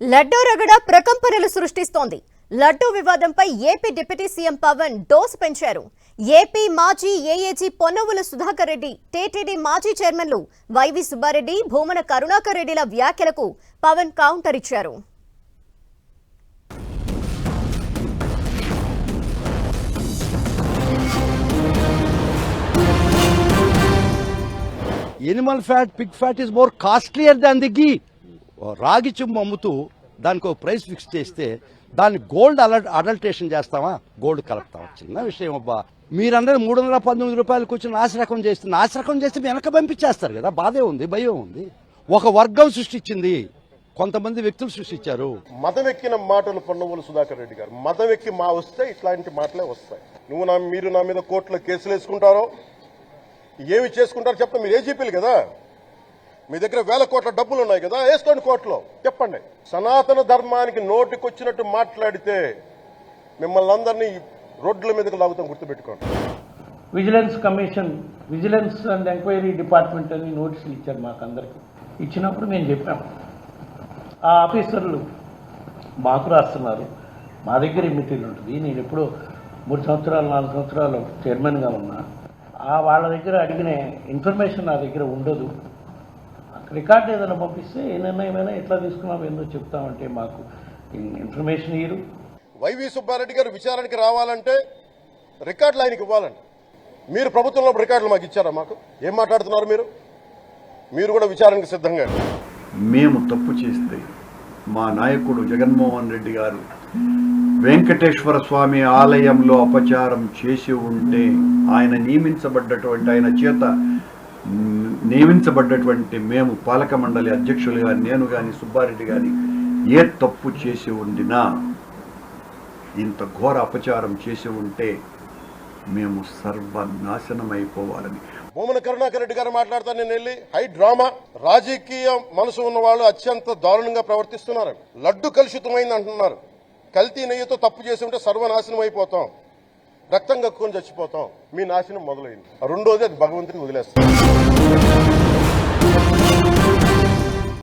లడ్డూ రగడ ప్రకంపనలు సృష్టిస్తోంది. లడ్డూ వివాదంపై AP deputy CM Pawan dose పెంచారు. ఏపీ మాజీ ఏఏజీ పొన్నవుల సుధాకర్ రెడ్డి, టీటీడీ మాజీ చైర్మన్లు వైవి సుబ్బారెడ్డి, భూమన కరుణాకర్ రెడ్డిల వ్యాఖ్యలకు పవన్ కౌంటర్ ఇచ్చారు. Animal fat, pig fat is more costlier than the ghee. రాగి చెంబు అమ్ముతూ దానికి ఒక ప్రైస్ ఫిక్స్ చేస్తే దాన్ని గోల్డ్ అడల్టేషన్ చేస్తామా, గోల్డ్ కలుపుతామా? చిన్న విషయం అబ్బా. మీరందరూ 319 రూపాయలకు వచ్చి నాశరకం చేస్తే వెనక పంపించేస్తారు కదా. బాధే ఉంది, భయం ఉంది. ఒక వర్గం సృష్టించింది, కొంతమంది వ్యక్తులు సృష్టించారు. మతం ఎక్కిన మాటలు పొన్నవోలు సుధాకర్ రెడ్డి గారు. మతం ఎక్కి వస్తే ఇట్లాంటి మాటలే వస్తాయి. మీరు నా మీద కోర్టులో కేసులు వేసుకుంటారో ఏమి చేసుకుంటారో చెప్తా. మీరు ఏజీపీలు కదా, మీ దగ్గర వేల కోట్ల డబ్బులు ఉన్నాయి కదా, వేసుకోండి కోర్టులో. చెప్పండి. సనాతన ధర్మానికి నోటికొచ్చినట్టు మాట్లాడితే మిమ్మల్ని అందరినీ రోడ్ల మీదకి లాగుతాం, గుర్తుపెట్టుకోండి. Vigilance commission, vigilance and enquiry department అని నోటీసులు ఇచ్చారు మాకు అందరికీ. ఇచ్చినప్పుడు మేము చెప్పాం, ఆ ఆఫీసర్లు మాకు రాస్తున్నారు, మా దగ్గర ఇమిటీలు ఉంటుంది. నేను ఎప్పుడో 3 సంవత్సరాలు 4 సంవత్సరాలు చైర్మన్గా ఉన్నా. వాళ్ళ దగ్గర అడిగిన ఇన్ఫర్మేషన్ నా దగ్గర ఉండదు. రికార్డు ఏదైనా పంపిస్తే ఏ నిర్ణయమైనా ఎట్లా తీసుకున్నాం ఏందో చెప్తామంటే మాకు ఇన్ఫర్మేషన్ ఇయ్యరు. వైవి సుబ్బారెడ్డి గారు విచారణకి రావాలంటే రికార్డులు ఆయనకి ఇవ్వాలండి. మీరు ప్రభుత్వంలో రికార్డులు మాకు ఇచ్చారా? మాకు ఏం మాట్లాడుతున్నారు మీరు? మీరు కూడా విచారణకు సిద్ధంగా. మేము తప్పు చేస్తే మా నాయకుడు జగన్మోహన్ రెడ్డి గారు వెంకటేశ్వర స్వామి ఆలయంలో అపచారం చేసి ఉంటే ఆయన నియమించబడ్డటువంటి మేము పాలక మండలి అధ్యక్షులుగా నేను కానీ సుబ్బారెడ్డి గాని ఏ తప్పు చేసి ఉండినా, ఇంత ఘోర అపచారం చేసి ఉంటే మేము సర్వనాశనం అయిపోవాలని. భూమన కరుణాకర్ రెడ్డి గారు మాట్లాడతాను. నేను వెళ్ళి హై డ్రామా, రాజకీయ మనసు ఉన్న వాళ్ళు అత్యంత దారుణంగా ప్రవర్తిస్తున్నారు. లడ్డు కలుషితమైంది అంటున్నారు. కల్తీ నెయ్యితో తప్పు చేసి ఉంటే సర్వనాశనం అయిపోతాం, రక్తం కక్కుని చచ్చిపోతాం. మీ నాశనం మొదలైంది. రెండోది అది భగవంతుడికి వదిలేస్తాం.